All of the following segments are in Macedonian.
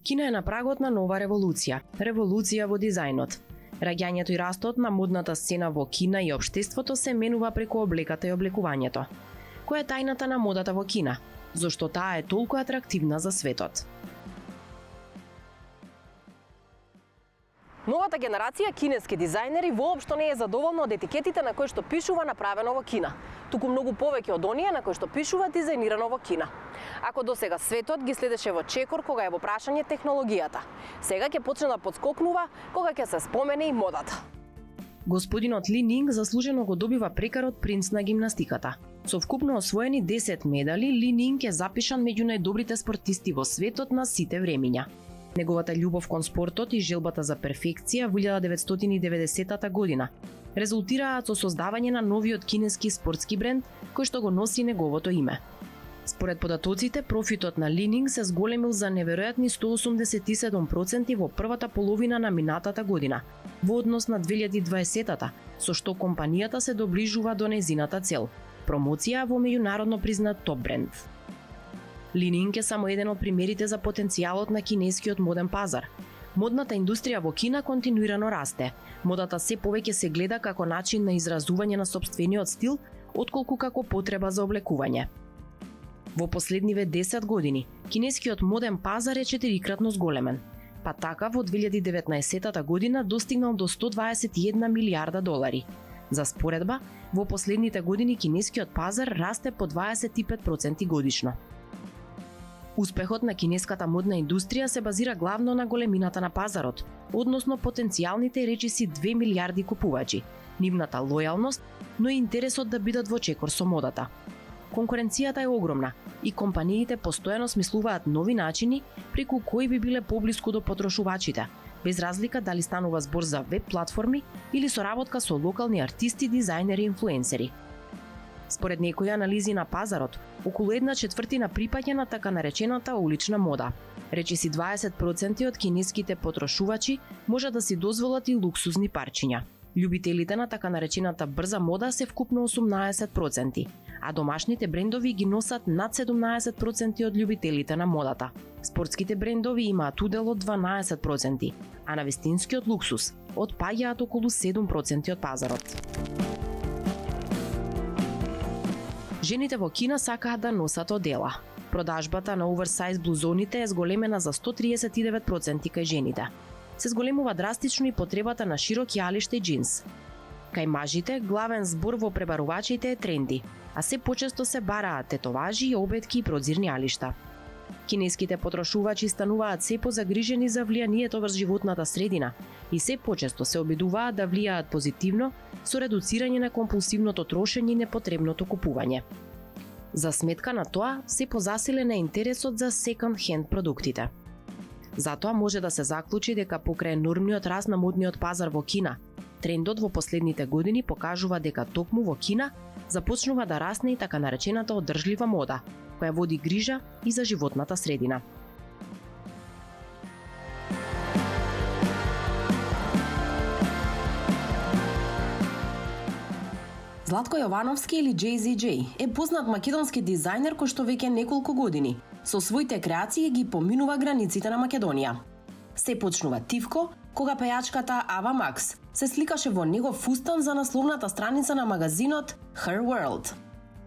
Кина е на прагот на нова револуција во дизајнот. Раѓањето и растот на модната сцена во Кина и општеството се менува преку облеката и облекувањето. Која е тајната на модата во Кина? Зошто таа е толку атрактивна за светот? Новата генерација кинески дизајнери воопшто не е задоволна од етикетите на кои што пишува направено во Кина, туку многу повеќе од оние на кои што пишува дизајнирано во Кина. Ако досега светот ги следеше во чекор кога е во прашање технологијата, сега ќе почне да подскокнува кога ќе се спомене и модата. Господинот Ли Нинг заслужено го добива прекарот принц на гимнастиката. Со вкупно освоени 10 медали, Ли Нинг е запишан меѓу најдобрите спортисти во светот на сите времиња. Неговата љубов кон спортот и желбата за перфекција во 1990 година резултираат со создавање на новиот кинески спортски бренд кој што го носи неговото име. Според податоците, профитот на Ли Нинг се зголемил за неверојатни 187% во првата половина на минатата година, во однос на 2020-та, со што компанијата се доближува до незината цел – промоција во меѓународно признат топ бренд. Ли Нинг е само еден од примерите за потенцијалот на кинескиот моден пазар. Модната индустрија во Кина континуирано расте. Модата се повеќе се гледа како начин на изразување на сопствениот стил, отколку како потреба за облекување. Во последниве 10 години, кинескиот моден пазар е 4-кратно зголемен, па така во 2019 година достигнал до 121 милиарда долари. За споредба, во последните години кинескиот пазар расте по 25% годишно. Успехот на кинеската модна индустрија се базира главно на големината на пазарот, односно потенцијалните речиси 2 милиарди купувачи, нивната лојалност, но и интересот да бидат во чекор со модата. Конкуренцијата е огромна и компаниите постојано смислуваат нови начини преку кои би биле поблиску до потрошувачите, без разлика дали станува збор за веб платформи или соработка со локални артисти, дизајнери и инфлуенсери. Според некои анализи на пазарот, околу 1/4 припаѓа на така наречената улична мода. Речиси 20% од кинеските потрошувачи може да си дозволат и луксузни парчиња. Љубителите на така наречената брза мода се вкупно 18%, а домашните брендови ги носат над 17% од љубителите на модата. Спортските брендови имаат удел од 12%, а на вистинскиот луксус отпаѓаат околу 7% од пазарот. Жените во Кина сакаат да носат одела. Продажбата на оверсайз блузоните е зголемена за 139% кај жените. Се зголемува драстично и потребата на широк јалиште и джинс. Кај мажите, главен збор во пребарувачите е тренди, а се почесто се бараат тетоважи, обетки и продзирни алишта. Кинеските потрошувачи стануваат се позагрижени за влијанието врз животната средина и се почесто се обидуваат да влијаат позитивно со редуцирање на компулсивното трошење и непотребното купување. За сметка на тоа, се позасилен е интересот за секонд-хенд продуктите. Затоа може да се заклучи дека покрај енормниот раст на модниот пазар во Кина, трендот во последните години покажува дека токму во Кина започнува да расне и така наречената одржлива мода, која води грижа и за животната средина. Златко Јовановски или JZJ е познат македонски дизајнер кој што веќе неколку години со своите креации ги поминува границите на Македонија. Се почнува тивко кога пејачката Ава Макс се сликаше во негов фустан за насловната страница на магазинот Her World.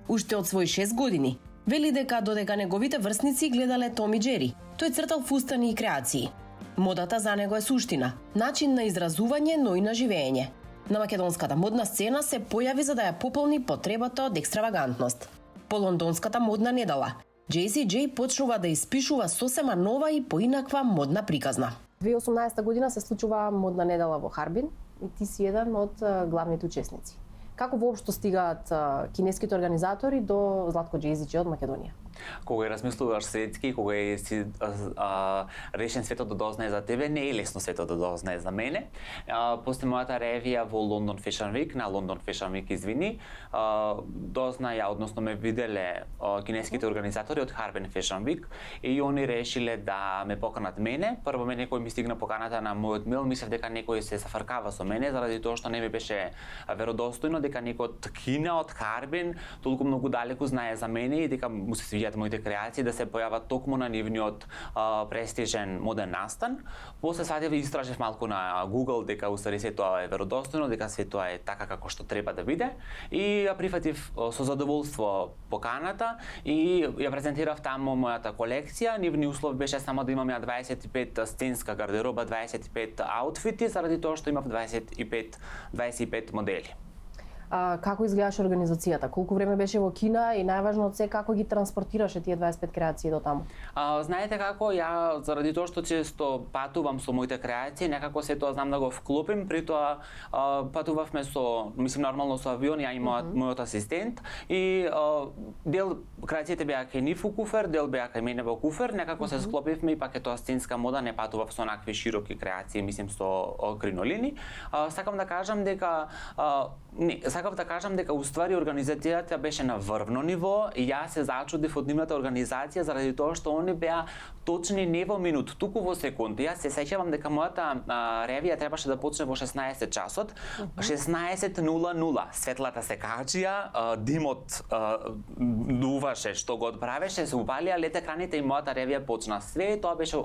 Уште од свој 6 години вели дека додека неговите врсници гледале Том и Џери, тој цртал фустани и креации. Модата за него е суштина, начин на изразување, но и на живење. На македонската модна сцена се појави за да ја пополни потребата од екстравагантност. По лондонската модна недела, JZJ почнува да испишува сосема нова и поинаква модна приказна. 2018 година се случува модна недела во Харбин и ти си еден од главните учесници. Како воопшто стигаат кинеските организатори до Златко JZJ од Македонија? Кога ја размислуваш светски, кога си решен светот да дознае за тебе, не е лесно светот да дознае за мене. После мојата ревија во London Fashion Week, на London Fashion Week, извини, дознаја, односно ме виделе кинеските организатори од Harben Fashion Week и они решиле да ме поканат мене. Прво мене некој ми стигна поканата на мојот мејл, мислев дека некој се зафркава со мене заради тоа што не ми беше веродостојно дека некој од Кина, од Харбен, толку многу далеку знае за мене и дека му се свиѓа ревијата моите креации да се појават токму на нивниот престижен моден настан. После сватев и истражив малку на Google дека устари се тоа е веродостојно, дека се тоа е така како што треба да биде и ја прифатив со задоволство поканата и ја презентирав таму мојата колекција. Нивни услов беше само да имам ја 25 сценска гардероба, 25 аутфити, заради тоа што имав 25 модели. Како изгледаше организацијата? Колку време беше во Кина и најважно од се како ги транспортираше тие 25 креации до таму? Знаете како, ја заради тоа што често патувам со моите креации, некако се тоа знам да го вклопим, при тоа патувавме со, мислим нормално со авион, ја и мојот асистент и дел креациите беа кај нив у куфер, дел беа кај мене во куфер, некако се склопивме и пак е тоа сценска мода, не патував со онакви широки креации, мислим со кринолини. Сакам да кажам дека уствари организацијата беше на врвно ниво и јас се зачудив од нивната организација заради тоа што они беа точни не во минут, туку во секунди. Јас се сеќавам дека мојата ревија требаше да почне во 16 часот, 16:00 светлата се качија, димот дуваше што го одправеше, се упалија лед екраните и мојата ревија почна. Све тоа беше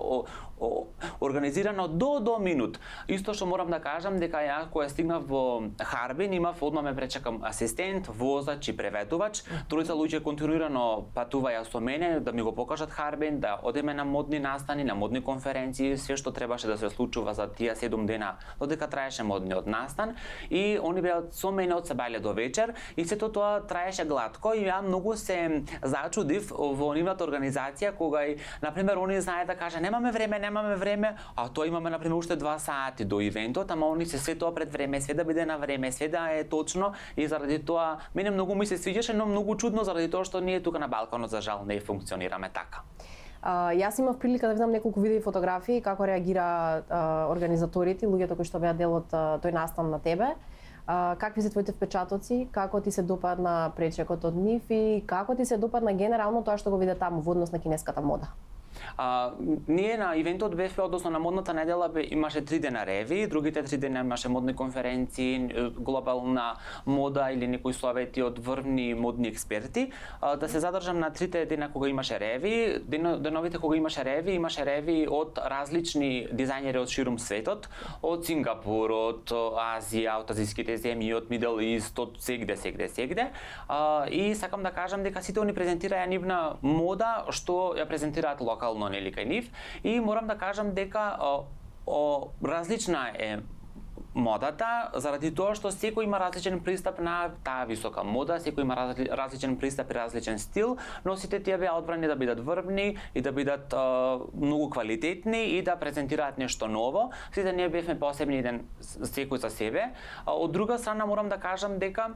организирано до минут. Исто што морам да кажам дека ја кога стигнав во Харбин имав одма ме пречекам асистент, возач и преведувач. Тројца луѓе континуирано патуваја со мене да ми го покажат Харбин, да одеме на модни настани, на модни конференции, све што требаше да се случува за тие 7 дена додека траеше модниот настан и они беа со мене од сабајле до вечер и сето тоа траеше глатко и ја многу се зачудив во нивната организација кога на пример они знае да каже немаме време, а тоа имаме на пример уште 2 сати до ивентот, ама они се тоа пред време, све да биде на време, све да е точно и заради тоа мене многу ми се свиѓаше, но многу чудно заради тоа што ние тука на Балканот за жал не функционираме така. Јас имав прилика да видам неколку видео и фотографии како реагира организаторите, луѓето кои што беа дел од тој настан на тебе. Какви се твоите впечатоци, како ти се допадна пречекот од нив и како ти се допадна генерално тоа што го виде таму во однос на кинеската мода? Ние на ивентот бевме, односно на модната недела имаше 3 дена реви, другите 3 дена имаше модни конференции, глобална мода или некои совети од врвни модни експерти. Да се задржам на 3 дена кога имаше реви, деновите кога имаше реви од различни дизајнери од ширум светот, од Сингапур, од Азија, од азиските земји, од Мидл Ист, од сегде. И сакам да кажам дека сите они презентираја нивна мода што ја презентираат локално нели кај нив и морам да кажам дека различна е модата заради тоа што секој има различен пристап на таа висока мода, секој има различен пристап и различен стил, но сите тие беа одбрани да бидат врвни и да бидат многу квалитетни и да презентираат нешто ново. Сите ние бевме посебни еден секој за себе. Од друга страна морам да кажам дека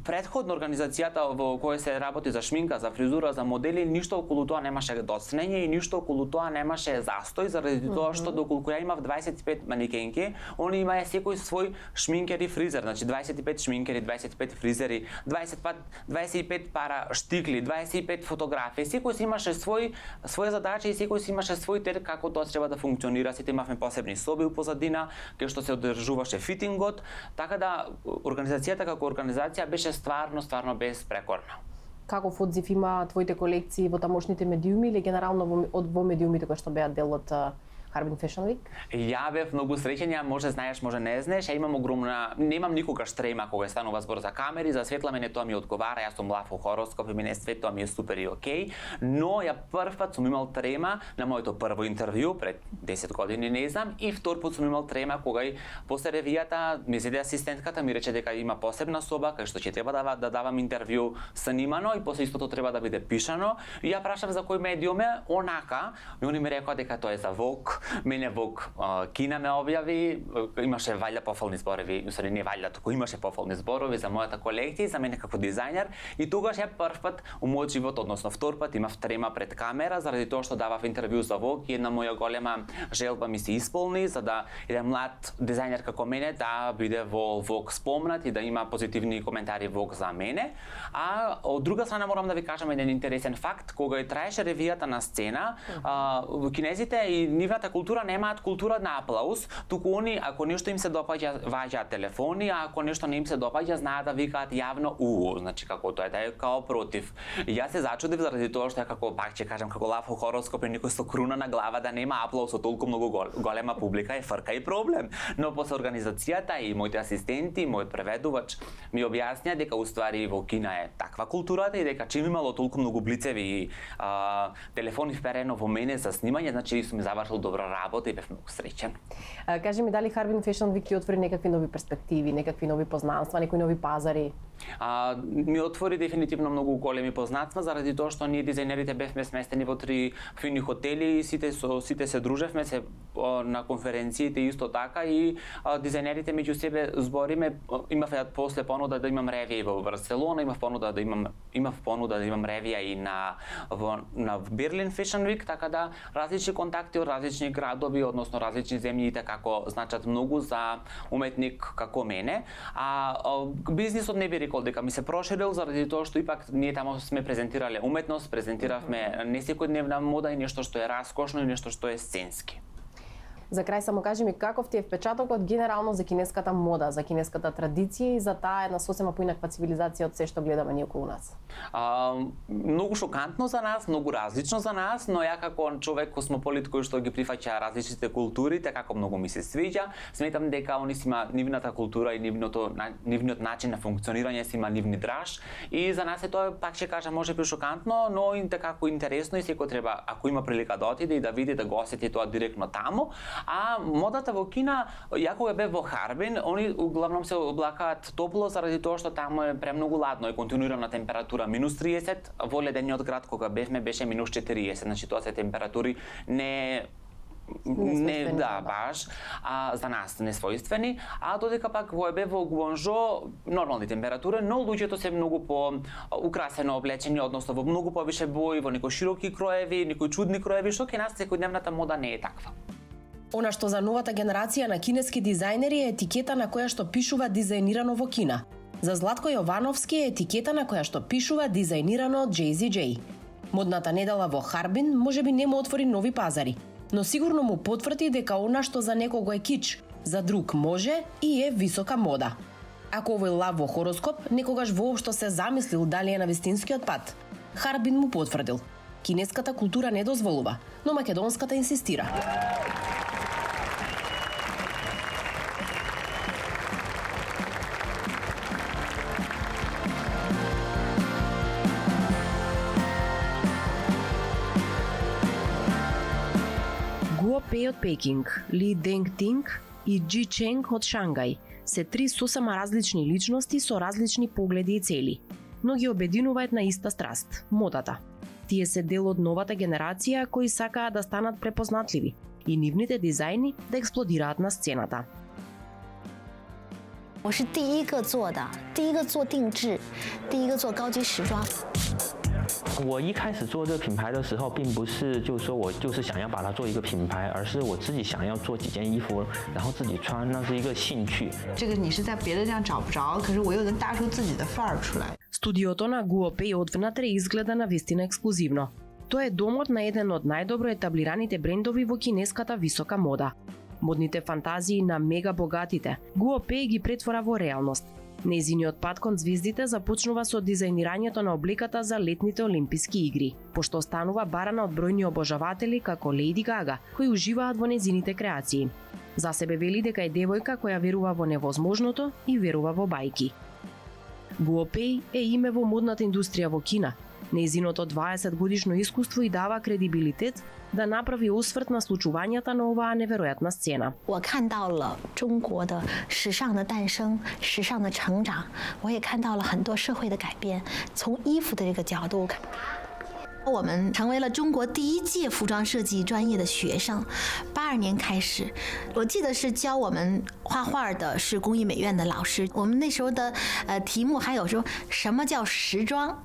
претходно организацијата во која се работи за шминка, за фризура, за модели, ништо околу тоа немаше доцнење и ништо околу тоа немаше застој заради тоа што доколку ја имав 25 манекенки, они имаја секој свој шминкер и фризер, значи 25 шминкери, 25 фризери, 25 пара штикли, 25 фотографии, секој си имаше свој задача и секој си имаше свој тер како тоа треба да функционира. Сите имавме посебни соби у позадина, кај што се одржуваше фитингот, така да организацијата како организација беше стварно безпрекорна. Каков одзив има твоите колекции во тамошните медиуми или генерално во медиумите кои што беа дел од Харбин Fashion Week? Ја бев многу среќен, ја може знаеш, може не знаеш, ја имам огромна, немам никогаш трема кога станува збор за камери, за светла мене тоа ми одговара, јас сум лав во хороскоп и мене све тоа ми е супер и окей, но ја прв пат сум имал трема на моето прво интервју пред 10 години, не знам, и втор пат сум имал трема кога и после ревијата ми зеде асистентката, ми рече дека има посебна соба кај што ќе треба да давам интервју снимано и после истото треба да биде пишано. И ја прашав за кој медиум е, онака, и они ми рекоа дека тоа е за Vogue. Мене Vogue Кина ме објави, имаше вајда пофални зборови, усади не вајда, туку имаше пофални зборови за мојата колекција, за мене како дизајнер и тогаш ја прв пат у мојот живот, односно втор пат имав трема пред камера заради тоа што давав интервју за Vogue и една моја голема желба ми се исполни за да еден млад дизајнер како мене да биде во Vogue спомнат и да има позитивни коментари Vogue за мене. А од друга страна морам да ви кажам еден интересен факт, кога траеше ревијата на сцена, кинезите и нивната нашата култура немаат култура на аплауз, туку они ако нешто им се допаѓа важат телефони, а ако нешто не им се допаѓа знаат да викаат јавно значи како тоа е као против. И јас се зачудив заради тоа што како пак ќе кажам како лав хороскоп и некој со круна на глава да нема аплауз со толку многу голема публика е фрка и проблем. Но после организацијата и моите асистенти, мојот преведувач ми објаснија дека уствари во Кина е таква културата и дека чим имало толку многу блицеви и телефони вперено во мене за снимање, значи сум завршил добра работа и бев многу среќен. Кажи ми, дали Harbin Fashion Week отвори некакви нови перспективи, некакви нови познанства, некои нови пазари? Ми отвори дефинитивно многу големи познанства заради тоа што ние дизајнерите бевме сместени во 3 фини хотели и сите се дружевме се на конференциите исто така и дизајнерите меѓу себе збориме. Имав после понуда да имам ревија и во Барселона, имав понуда да имам ревија и на Berlin Fashion Week, така да различни контакти од различни градови, односно различни земји како значат многу за уметник како мене. Бизнисот не би рекол дека ми се проширил заради тоа што ипак ние таму сме презентирале уметност, презентиравме не секојдневна мода и нешто што е раскошно и нешто што е сценски. За крај само кажи ми каков ти е впечатокот генерално за кинеската мода, за кинеската традиција и за таа една сосема поинаква цивилизација од се што гледаме ние околу нас? Многу шокантно за нас, многу различно за нас, но ја како човек космополит кој што ги прифаќа различните култури, така како многу ми се свиѓа, сметам дека они си има нивната култура и нивниот начин на функционирање си има нивни драж и за нас е тоа пак ќе кажам можеби шокантно, но и така интересно и секој треба ако има прилика да отиде и да види да го осети тоа директно таму. А модата во Кина, ја кога бев во Харбин, они углавном се облакаат топло заради тоа што таму е премногу ладно и континуирана температура -30, во ледениот град кога бевме беше -40, значи тоа се температури не баш, за нас несвојствени, додека пак во бев во Гуанжо нормални температури, но луѓето се многу по украсено облечени, односно во многу повише бои, во некои широки кроеви, некои чудни кроеви, што кај нас секојдневната мода не е таква. Она што за новата генерација на кинески дизајнери е етикета на која што пишува дизајнирано во Кина. За Златко Јовановски е етикета на која што пишува дизајнирано JZJ. Модната недела во Харбин можеби не му отвори нови пазари, но сигурно му потврди дека она што за некого е кич, за друг може и е висока мода. Ако овој лав во хороскоп некогаш воопшто се замислил дали е на вистинскиот пат, Харбин му потврдил. Кинеската култура не дозволува, но македонската инсистира. Guo Pei од Пекинг, Ли Денг Тинг и Джи Ченг од Шангај се 3 сосема различни личности со различни погледи и цели, но ги обединува една иста страст – модата. Тие се дел од новата генерација кои сакаат да станат препознатливи и нивните дизајни да експлодираат на сцената. 我是第一个做的，第一个做定制，第一个做高级时装。我一开始做这个品牌的时候，并不是就是说我就是想要把它做一个品牌，而是我自己想要做几件衣服，然后自己穿，那是一个兴趣。这个你是在别的地方找不着，可是我又能搭出自己的范儿出来。 Студиото на Guo Pei одвнатре изгледа навистина ексклузивно. Тоа е домот на еден од најдобро етаблираните брендови во кинеската висока мода. Модните фантазии на мега богатите Guo Pei ги претвора во реалност. Нејзиниот пат кон звездите започнува со дизајнирањето на облеката за летните Олимписки игри, пошто останува барана од бројни обожаватели како Лејди Гага, кои уживаат во нејзините креации. За себе вели дека е девојка која верува во невозможното и верува во бајки. Guo Pei е име во модната индустрија во Кина. Нејзиното 20-годишно искуство и дава кредибилитет да направи осврт на случувањата на оваа неверојатна сцена. 我看到了中国的时尚的诞生，时尚的成长，我也看到了很多社会的改变。从衣服的这个角度看，我们成为了中国第一届服装设计专业的学生。82年开始，我记得是教我们画画的是工艺美院的老师。我们那时候的题目还有说什么叫时装。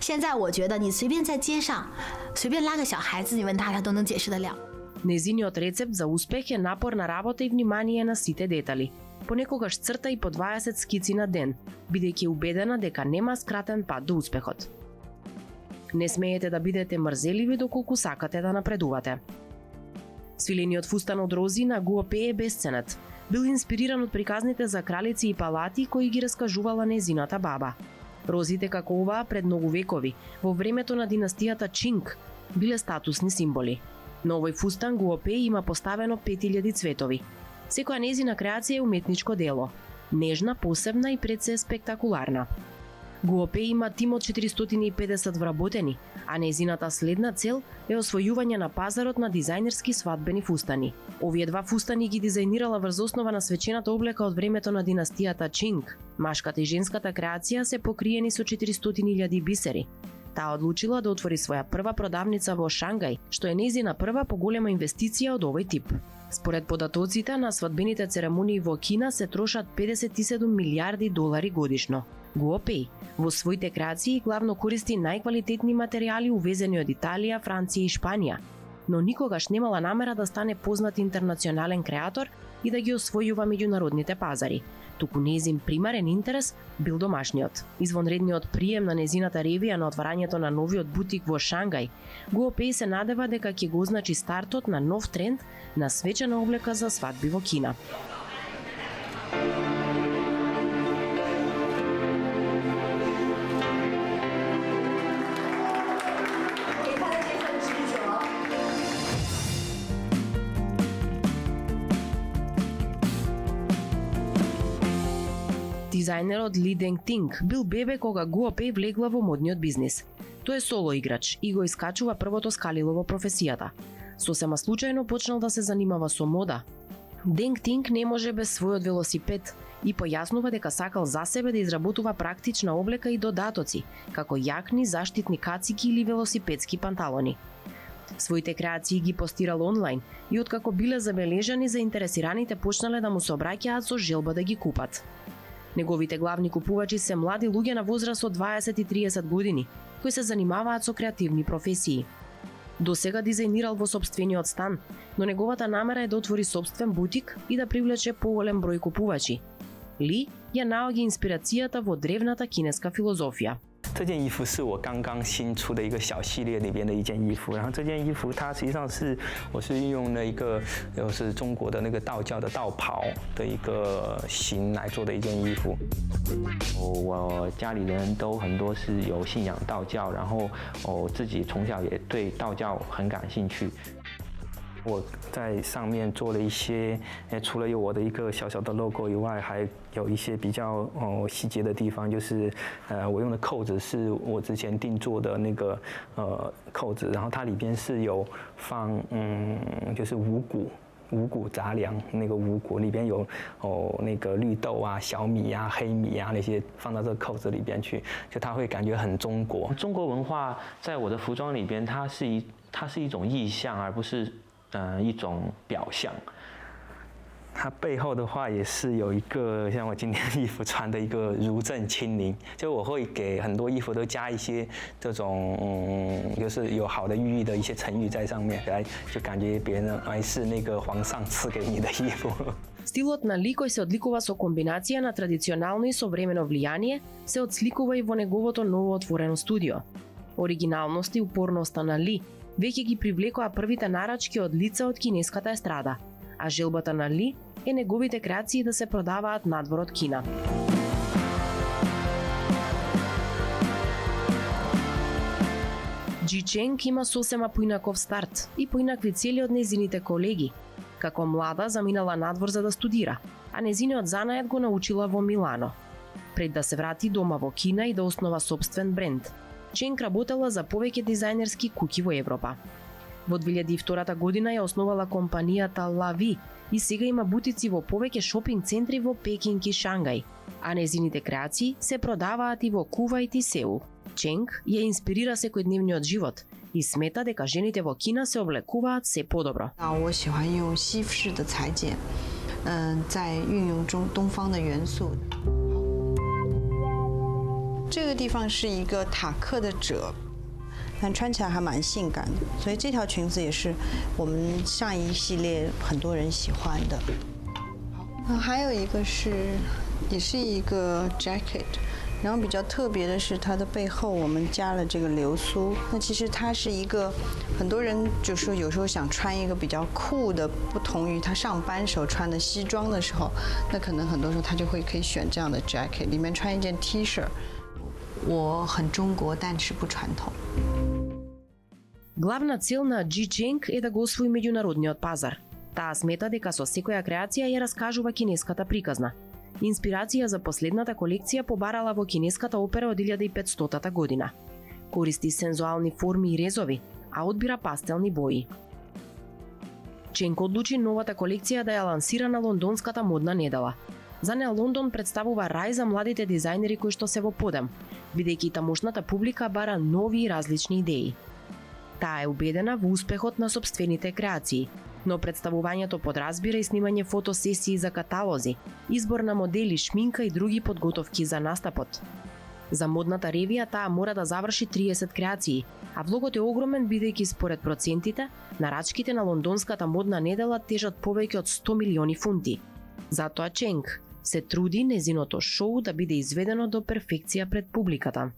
现在我觉得你随便在街上，随便拉个小孩子，你问他，他都能解释得了。 Незиниот рецепт за успех е напорна работа и внимание на сите детали. Понекогаш црта и по 20 скици на ден, бидејќи убедена дека нема скратен пат до успехот. Не смеете да бидете мрзеливи доколку сакате да напредувате. Свилениот фустан од рози на Гуопе е бесценет. Бил инспириран од приказните за кралици и палати кои ги раскажувала незината баба. Розите како оваа пред многу векови, во времето на династијата Чинг, биле статусни символи. На овој фустан Гуопе има поставено 5000 цветови. Секоја незина креација е уметничко дело. Нежна, посебна и пред се спектакуларна. Гуопе има тим од 450 вработени, а незината следна цел е освојување на пазарот на дизајнерски свадбени фустани. Овие два фустани ги дизајнирала врз основа на свечената облека од времето на династијата Чинг. Машката и женската креација се покриени со 400.000 бисери. Таа одлучила да отвори своја прва продавница во Шангај, што е незина прва поголема инвестиција од овој тип. Според податоците на свадбените церемонии во Кина се трошат 57 милиарди долари годишно. Гуопеј во своите креации главно користи најквалитетни материјали увезени од Италија, Франција и Шпанија, но никогаш немала намера да стане познат интернационален креатор и да ги освојува меѓународните пазари. Туку незин примарен интерес бил домашниот. Извонредниот прием на незината ревија на отварањето на новиот бутик во Шангај, Гуопеј се надева дека ќе го означи стартот на нов тренд на свечена облека за свадби во Кина. Дизајнерот Ли Денг Тинг бил бебе кога Гуопеј влегла во модниот бизнис. Тој е соло играч и го искачува првото скалило во професијата. Сосема случајно почнал да се занимава со мода. Денг Тинг не може без својот велосипед и појаснува дека сакал за себе да изработува практична облека и додатоци, како јакни, заштитни кацики или велосипедски панталони. Своите креации ги постирал онлайн и откако биле забележани, заинтересираните почнале да му се обраќаат со желба да ги купат. Неговите главни купувачи се млади луѓе на возраст од 20 и 30 години, кои се занимаваат со креативни професии. До сега дизајнирал во сопствениот стан, но неговата намера е да отвори сопствен бутик и да привлече поголем број купувачи. Ли ја наоѓа инспирацијата во древната кинеска филозофија. 这件衣服是我刚刚新出的一个小系列里边的一件衣服，然后这件衣服它实际上是我是运用了一个就是中国的那个道教的道袍的一个型来做的一件衣服。我家里人都很多是有信仰道教，然后我自己从小也对道教很感兴趣。 我在上面做了一些，除了有我的一个小小的 logo 以外，还有一些比较细节的地方，就是我用的扣子是我之前定做的那个扣子，然后它里边是有放就是五谷杂粮，那个五谷里边有那个绿豆啊、小米啊、黑米啊那些放到这个扣子里边去，就它会感觉很中国。中国文化在我的服装里边，它是一种意象，而不是。 一种表象，它背后的话也是有一个像我今天衣服穿的一个如正清灵，就我会给很多衣服都加一些这种就是有好的寓意的一些成语在上面，来就感觉别人还是那个皇上赐给你的衣服。Стилот на Ли кој се одликува со комбинација на традиционално и современо влијание, се отсликува и во неговото ново отворено студио. Оригиналност и упорноста на Ли веќе ги привлекоа првите нарачки од лица од кинеската естрада, а желбата на Ли е неговите креации да се продаваат надвор од Кина. Джи Ченг има сосема поинаков старт и поинакви цели од незините колеги. Како млада заминала надвор за да студира, а незиниот занаед го научила во Милано. Пред да се врати дома во Кина и да основа сопствен бренд, Ченг работела за повеќе дизајнерски куќи во Европа. Во 2002 година ја основала компанијата Лави и сега има бутици во повеќе шопинг центри во Пекинг и Шангај, а незините креации се продаваат и во Кувајт и Сеул. Ченг ја инспирира секојдневниот живот и смета дека жените во Кина се облекуваат се подобро. 我喜欢用西式的裁剪，在运用中东方的元素。 这个地方是一个塔克的褶，但穿起来还蛮性感的，所以这条裙子也是我们上一系列很多人喜欢的。好，还有一个是，也是一个 jacket，然后比较特别的是，它的背后我们加了这个流苏。那其实它是一个，很多人就说有时候想穿一个比较酷的，不同于他上班时候穿的西装的时候，那可能很多时候他就可以选这样的 jacket， 里面穿一件 T 恤。我很中国，但是不传统。 Главна цел на Джи Ченг е да го освои меѓународниот пазар. Таа смета дека со секоја креација ја раскажува кинеската приказна. Инспирација за последната колекција побарала во кинеската опера од 1500 година. Користи сензуални форми и резови, а одбира пастелни бои. Ченг одлучи новата колекција да ја лансира на лондонската модна недела. За неа Лондон представува рај за младите дизајнери кои што се во подем, бидејќи тамошната публика бара нови и различни идеи. Таа е убедена во успехот на сопствените креации, но представувањето подразбира и снимање фотосесии за каталози, избор на модели, шминка и други подготовки за настапот. За модната ревија таа мора да заврши 30 креации, а влогот е огромен бидејќи според процентите, нарачките на лондонската модна недела тежат повеќе од 100 милиони фунти. Затоа Ченг се труди незиното шоу да биде изведено до перфекција пред публиката.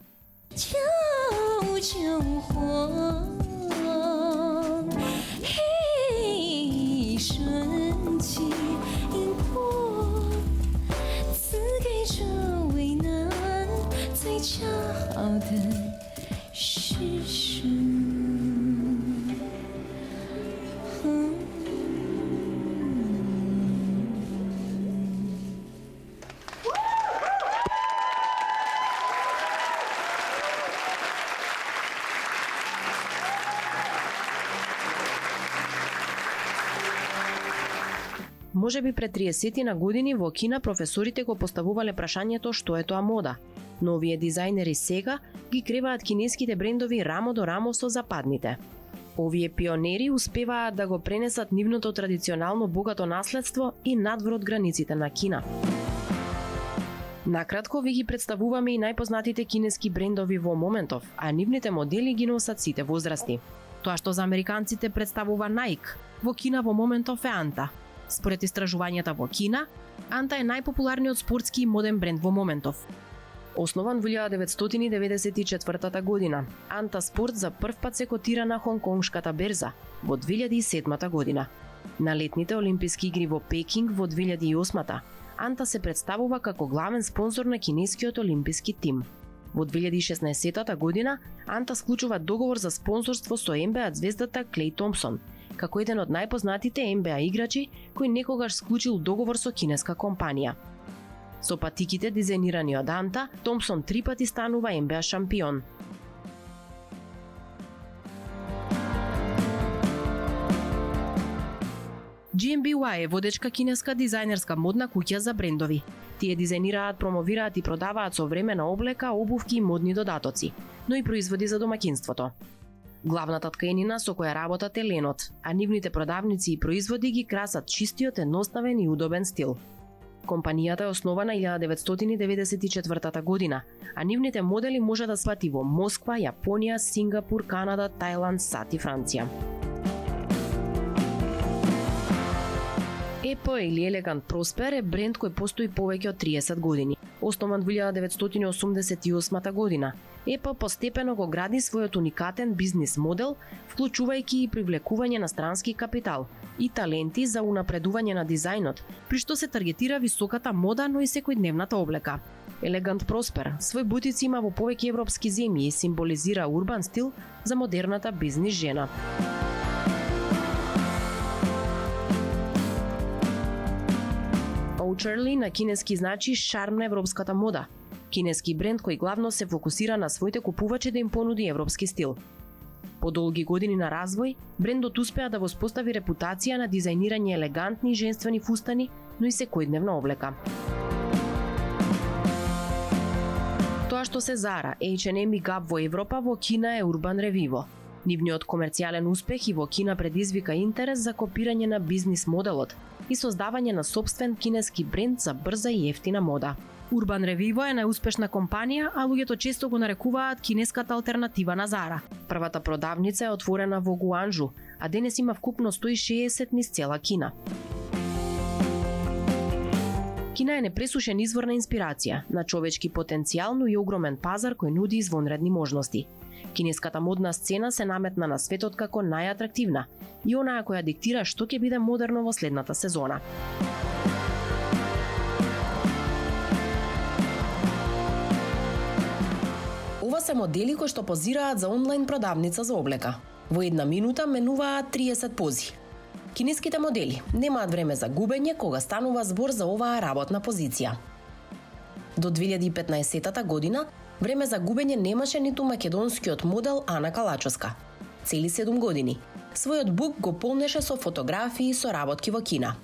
Може би пред 30 на години во Кина професорите го поставувале прашањето што е тоа мода, но овие дизајнери сега ги креваат кинеските брендови рамо до рамо со западните. Овие пионери успеваат да го пренесат нивното традиционално богато наследство и надвор од границите на Кина. Накратко ви ги представуваме и најпознатите кинески брендови во моментов, а нивните модели ги носат сите возрасти. Тоа што за американците представува Nike, во Кина во моментов е Анта. Според истражувањата во Кина, Анта е најпопуларниот спортски и моден бренд во моментов. Основан во 1994 година, Анта Спорт за прв пат се котира на Хонконгшката берза во 2007 година. На летните олимписки игри во Пекинг во 2008 Анта се представува како главен спонзор на кинескиот олимписки тим. Во 2016 година Анта склучува договор за спонзорство со НБА звездата Клеј Томпсон, како еден од најпознатите НБА играчи кој некогаш склучил договор со кинеска компанија. Со патиките дизајнирани од Анта, Томпсон 3 пати станува НБА шампион. GMBY е водечка кинеска дизајнерска модна куќа за брендови. Тие дизајнираат, промовираат и продаваат современа облека, обувки и модни додатоци, но и производи за домаќинството. Главната тканина со која работат е ленот, а нивните продавници и производи ги красат чистиот, едноставен и удобен стил. Компанијата е основана 1994 година, а нивните модели може да свати во Москва, Јапонија, Сингапур, Канада, Тајланд, САД и Франција. ЕП или Елегант Проспер е бренд кој постои повеќе од 30 години. Основан во 1988 година, ЕП постепено го гради својот уникатен бизнис модел, вклучувајќи и привлекување на странски капитал и таленти за унапредување на дизајнот, при што се таргетира високата мода, но и секојдневната облека. Елегант Проспер свој бутици има во повеќе европски земји и символизира урбан стил за модерната бизнис жена. Oacherly на кинески значи шарм на европската мода. Кинески бренд кој главно се фокусира на своите купувачи да им понуди европски стил. По долги години на развој, брендот успеа да воспостави репутација на дизајнирање елегантни и женствени фустани, но и секојдневна облека. Тоа што се Zara, H&M и Gap во Европа, во Кина е Urban Revivo. Нивниот комерцијален успех и во Кина предизвика интерес за копирање на бизнис моделот и создавање на сопствен кинески бренд за брза и ефтина мода. Urban Revivo е најуспешна компанија, а луѓето често го нарекуваат кинеската алтернатива на Zara. Првата продавница е отворена во Гуанжу, а денес има вкупно 160 низ цела Кина. Кина е непресушен извор на инспирација, на човечки потенцијал, но и огромен пазар кој нуди извонредни можности. Кинеската модна сцена се наметна на светот како најатрактивна и онаа која диктира што ќе биде модерно во следната сезона. Ова се модели кои што позираат за онлайн продавница за облека. Во една минута менуваат 30 пози. Кинеските модели немаат време за губење кога станува збор за оваа работна позиција. До 2015 година време за губење немаше ниту македонскиот модел Ана Калачовска. Цели 7 години. Својот бук го полнеше со фотографии со работки во Кина.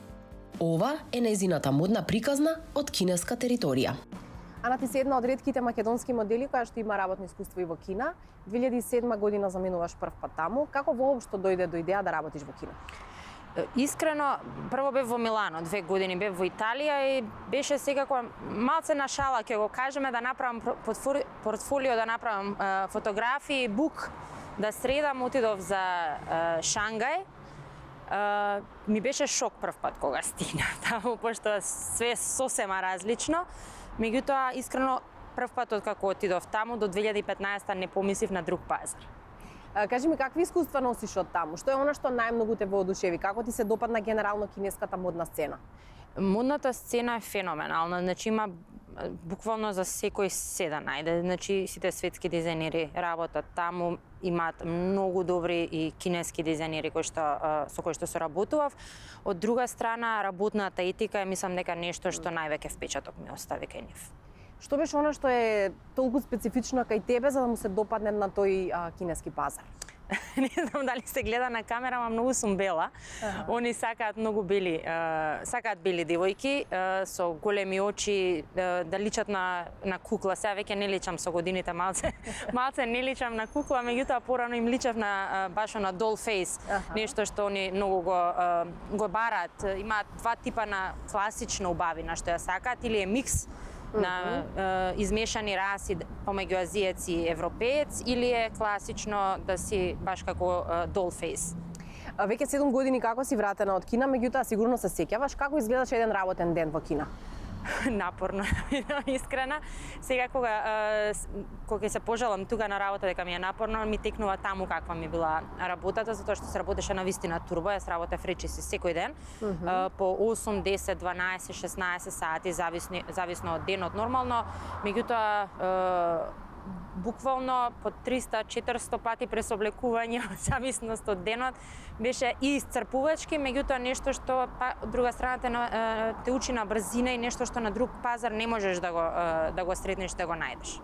Ова е нејзината модна приказна од кинеска територија. Ана, ти си една од ретките македонски модели која што има работно искуство и во Кина. 2007 година заменуваш прв пат таму. Како воопшто дојде до идеја да работиш во Кина? Искрено, прво бев во Милано, 2 години бев во Италија и беше секако малце на шала, ќе го кажеме, да направам портфолио, да направам фотографии, бук, да средам, отидов за Шангај. Ми беше шок прв пат кога стигнав таму, пошто све сосема различно. Меѓутоа, искрено, прв пат откако отидов таму, до 2015 не помислив на друг пазар. Кажи ми, какви искуства носиш од таму? Што е она што најмногу те воодушеви? Како ти се допадна генерално кинеската модна сцена? Модната сцена е феноменална, значи има буквално за секој се да најде. Значи сите светски дизајнери работат таму, имаат многу добри и кинески дизајнери со кои што соработував. Од друга страна, работната етика е, мислам дека нешто што највеќе впечаток ми остави кај нив. Што беше она што е толку специфично кај тебе за да му се допадне на тој кинески пазар? Не знам дали се гледа на камера, ама многу сум бела. Они сакаат многу бели, сакаат бели девојки со големи очи, да личат на кукла. Сега веќе не личам со годините, малце не личам на кукла, меѓутоа порано им личав на баш на doll face, нешто што они многу го бараат. Имаат два типа на класична убавина што ја сакаат, или е микс на измешани раси помеѓу азиец и европеец, или е класично да си баш како doll face. Веќе 7 години како си вратена од Кина, меѓутоа сигурно се сеќаваш како изгледаше еден работен ден во Кина? Напорно, искрена. Сега кога ќе се пожалам тука на работа дека ми е напорно, ми текнува таму каква ми била работата, затоа што се работеше на вистина турбо, јас работев речиси секој ден, по 8, 10, 12, 16 сати, зависно од денот нормално, меѓутоа буквално по 300-400 пати пресоблекување од зависност од денот беше и исцрпувачки, меѓутоа нешто што од друга страна те учи на брзина и нешто што на друг пазар не можеш да го сретнеш, да го најдеш.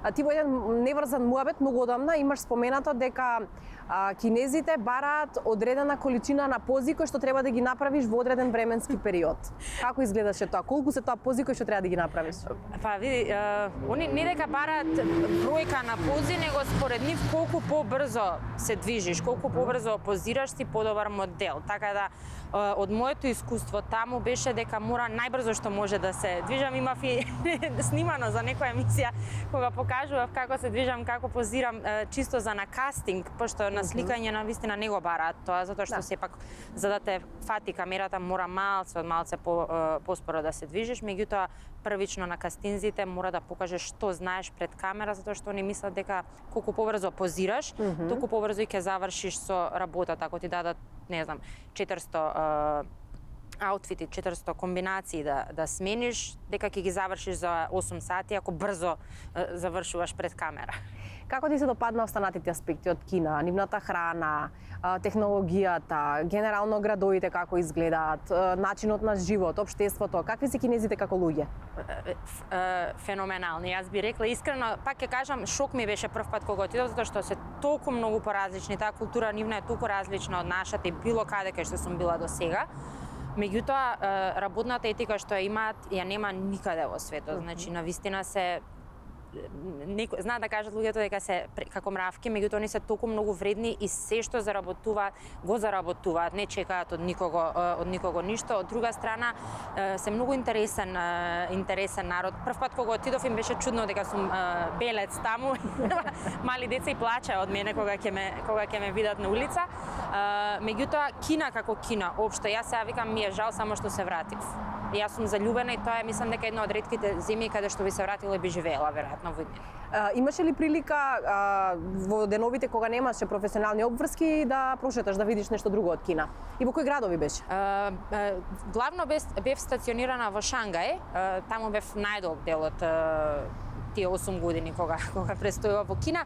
А ти во еден неврзан муабет многу одамна имаш споменато дека кинезите бараат одредена количина на пози кои што треба да ги направиш во одреден временски период. Како изгледаше тоа? Колку се тоа пози кои што треба да ги направиш? Па види, они не дека бараат бројка на пози, него според нив колку побрзо се движиш, колку побрзо позираш си подобар модел. Така да од моето искуство таму беше дека мора најбрзо што може да се движам. Имав и снимано за некоја емисија кога покажував како се движам, како позирам, чисто за на кастинг, пошто на сликање на вистина не го бараат тоа, затоа што сепак за да те фати камерата мора малце поспоро да се движиш, меѓутоа првично на кастинзите мора да покажеш што знаеш пред камера, затоа што они мислат дека колку побрзо позираш, толку побрзо и ќе завршиш со работата. Ако ти дадат, не знам, 400 аутфити, 400 комбинации да смениш, дека ќе ги завршиш за 8 сати ако брзо завршуваш пред камера. Како ти се допадна останатите аспекти од Кина? Нивната храна, технологијата, генерално градовите како изгледаат, начинот на живот, општеството, какви се кинезите како луѓе? Феноменални. Јас би рекла искрено, пак ќе кажам, шок ми беше прв пат кога отидов, затоа што се толку многу поразлични, таа култура нивна е толку различна од нашата и било каде кај што сум била до сега. Меѓутоа, работната етика што ја имаат, ја нема никаде во светот. Значи, навистина се знаат да кажат луѓето дека се како мравки, меѓутоа они се толку многу вредни и се што заработуваат, го заработуваат, не чекаат од никого ништо. Од друга страна, се многу интересен народ. Прв пат кога отидов им беше чудно дека сум белец таму. Мали деца и плачеа од мене кога ќе ме видат на улица. Меѓутоа, Кина како Кина, општо, јас сега викам ми е жал само што се вратив. Јас сум заљубена и тоа е, мислам дека една од ретките земји каде што би се вратила и би живеела веројатно во иднина. Имаше ли прилика во деновите кога немаше професионални обврски да прошеташ, да видиш нешто друго од Кина? И во кои градови беше? Главно бев стационирана во Шангај, таму бев најдолг дел од тие 8 години кога престојува во Кина.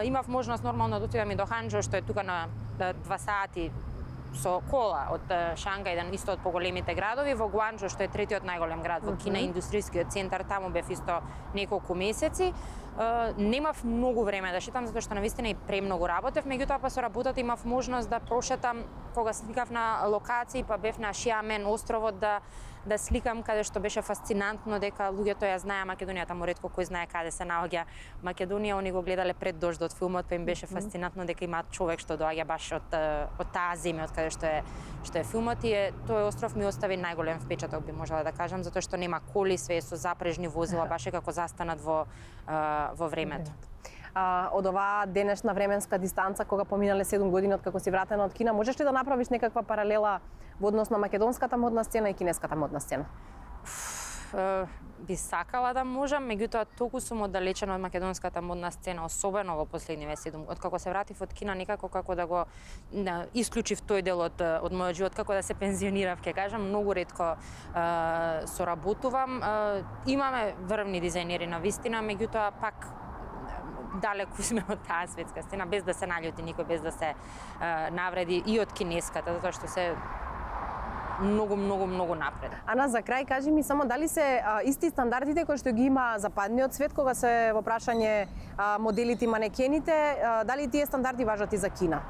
Имав можност нормално да отидам и до Ханџо, што е тука на 2 сати со кола од Шангај, исто од поголемите градови, во Гуанџо, што е третиот најголем град во Кина, индустријскиот центар, таму бев исто неколку месеци. Немав многу време да шетам, затоа што навистина и премногу работев, меѓутоа па со работата имав можност да прошетам кога сликав на локации, па бев на Шиамен островот да сликам, каде што беше фасцинантно дека луѓето ја знае Македонија, таму ретко кој знае каде се наоѓа Македонија, они го гледале пред дождот филмот, па им беше фасцинантно дека има човек што доаѓа баш од таа земја од каде што е филмот, и тој остров ми остави најголем впечаток, би можела да кажам, затоа што нема коли, све со запрежни возила, баш како застанат во времето. Од оваа денешна временска дистанца, кога поминале 7 години од како си вратена од Кина, можеш ли да направиш некаква паралела во однос на македонската модна сцена и кинеската модна сцена? Би сакала да можам, меѓутоа толку сум оддалечена од македонската модна сцена, особено во последниве 7. Од како се вратив од Кина, некако како да го исклучив тој дел од мојот живот, како да се пензионирав, ќе кажам, многу ретко соработувам. Имаме врвни дизајнери на вистина, меѓутоа пак далеку сме од таа светска сцена, без да се наљути никој, без да се навреди и од кинеската, затоа што се многу напред. Ана, за крај кажи ми само дали се исти стандардите кои што ги има западниот свет кога се во прашање моделите и манекените, дали тие стандарди важат и за Кина?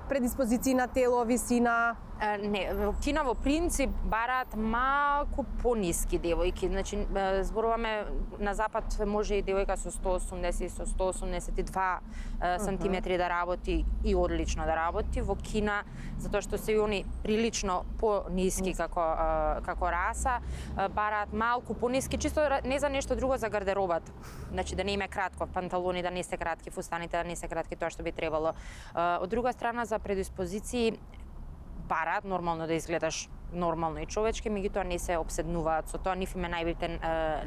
Предиспозиции на тело, висина? Не, во Кина во принцип бараат малку пониски девојки. Значи, зборуваме на запад може и девојка со 180 со 182 сантиметри да работи и одлично да работи. Во Кина, затоа што се и они прилично пониски како раса, бараат малку пониски, чисто не за нешто друго, за гардеробата. Значи да не име кратко панталони, да не се кратки фустаните, да не се кратки тоа што би требало. Од друга страна, за предиспозиции бараат нормално да изгледаш нормално и човечки, меѓутоа не се обседнуваат со тоа, нив им е најбитен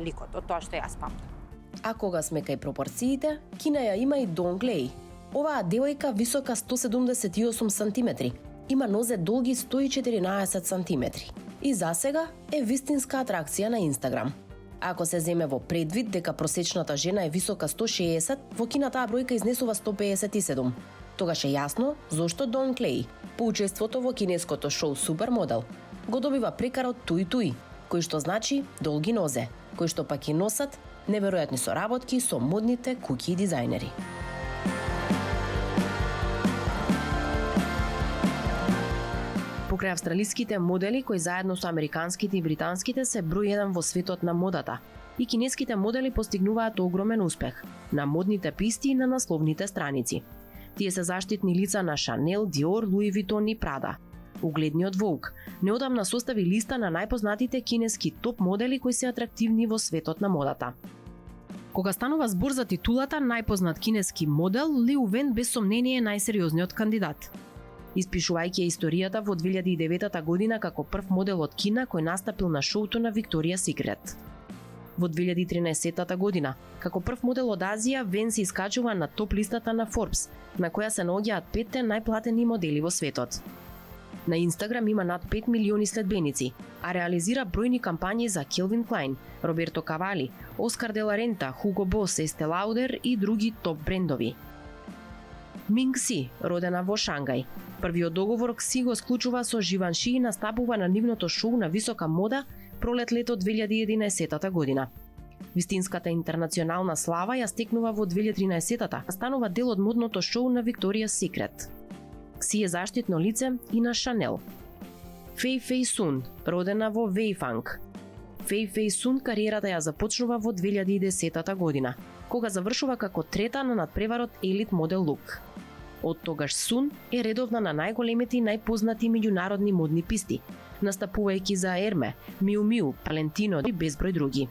ликот, од тоа што јас памтам. А кога сме кај пропорциите, Кина ја има и Донг Леј. Оваа девојка висока 178 сантиметри, има нозе долги 114 сантиметри. И засега е вистинска атракција на Инстаграм. Ако се земе во предвид дека просечната жена е висока 160, во Кина таа бројка изнесува 157. Тогаш е јасно зошто Донг Леј, по учеството во кинеското шоу Супермодел, го добива прекарот туј, кој што значи долги нозе, кој што пак и носат неверојатни соработки со модните куќи и дизајнери. Покрај австралиските модели кои заедно со американските и британските се број 1 во светот на модата, и кинеските модели постигнуваат огромен успех на модните писти и на насловните страници. Тие се заштитни лица на Шанел, Диор, Луи Витон и Прада. Угледниот Vogue неодамна состави листа на најпознатите кинески топ модели кои се атрактивни во светот на модата. Кога станува збор за титулата најпознат кинески модел, Лиу Вен без сомнение е најсериозниот кандидат. Испишувајќи историјата во 2009 година како прв модел од Кина кој настапил на шоуто на Victoria's Secret. Во 2013 година, како прв модел од Азија, Вен се искачува на топ листата на Forbes, на која се наоѓаат 5 најплатени модели во светот. На Инстаграм има над 5 милиони следбеници, а реализира бројни кампањи за Calvin Klein, Роберто Кавали, Оскар де ла Рента, Hugo Boss, Estée Lauder и други топ брендови. Минг Си, родена во Шангај. Првиот договор Кси го склучува со Живанши и настапува на нивното шоу на висока мода пролет-лето 2011 година. Вистинската интернационална слава ја стекнува во 2013-та, станува дел од модното шоу на Victoria's Secret. Кси е заштитно лице и на Шанел. Фей Фей Сун, родена во Вејфанг. Фей Фей Сун кариерата ја започнува во 2010 година, кога завршува како трета на надпреварот Elite Model Look. Од тогаш Сун е редовна на најголемите и најпознати меѓународни модни писти, настапувајќи за Ерме, Миу Миу, Палентино и безброј други.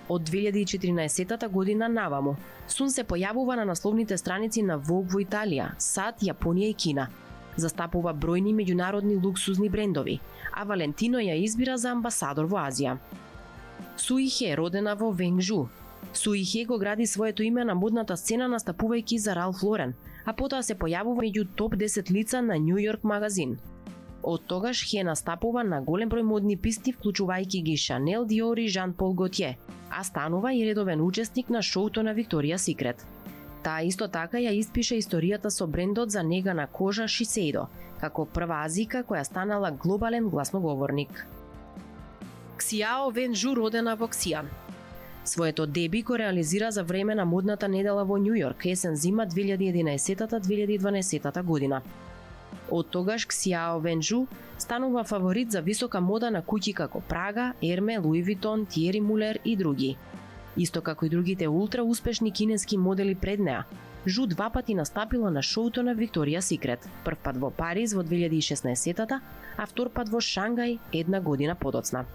Од 2014 година наваму, Сун се појавува на насловните страници на Vogue во Италија, САД, Јапонија и Кина. Застапува бројни меѓународни луксузни брендови, а Валентино ја избира за амбасадор во Азија. Суи Хе, родена во Венжу. Суи Хе го гради своето име на модната сцена настапувајќи за Ралф Лорен, а потоа се појавува меѓу топ 10 лица на Нью Йорк магазин. Од тогаш Хе настапува на голем број модни писти, вклучувајќи ги Шанел, Диор и Жан Пол Готје, а станува и редовен учесник на шоуто на Викторија Секрет. Таа исто така ја испише историјата со брендот за нега на кожа Шисейдо, како прва азика која станала глобален гласноговорник. Ксијао Венжу, родена во Ксијан. Своето деби го реализира за време на модната недела во Нью Йорк, есен-зима 2011-2012 година. Од тогаш Ксијао Венжу станува фаворит за висока мода на куќи како Прага, Ерме, Луи Витон, Тиери Мулер и други. Исто како и другите ултра успешни кинески модели пред неа, Жу 2 пати настапила на шоуто на Викторија Секрет, прв пат во Париз во 2016-та, а втор пат во Шангај една година подоцна.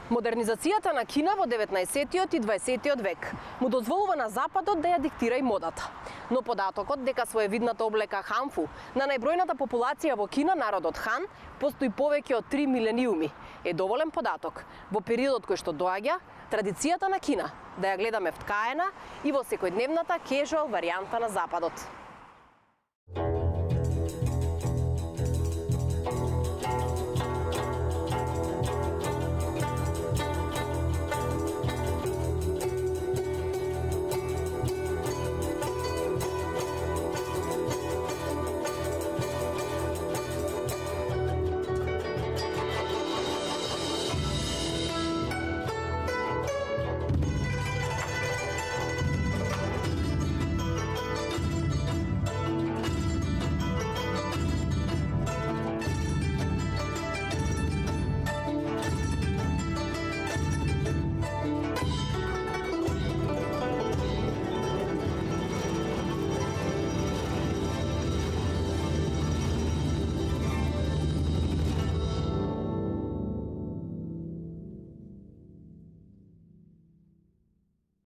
Модернизацијата на Кина во 19-тиот и 20-тиот век му дозволува на Западот да ја диктира и модата. Но податокот дека своевидната облека ханфу на најбројната популација во Кина, народот хан, постои повеќе од 3 милениуми, е доволен податок во периодот кој што доаѓа традицијата на Кина да ја гледаме вткаена и во секојдневната кежуал варијанта на Западот.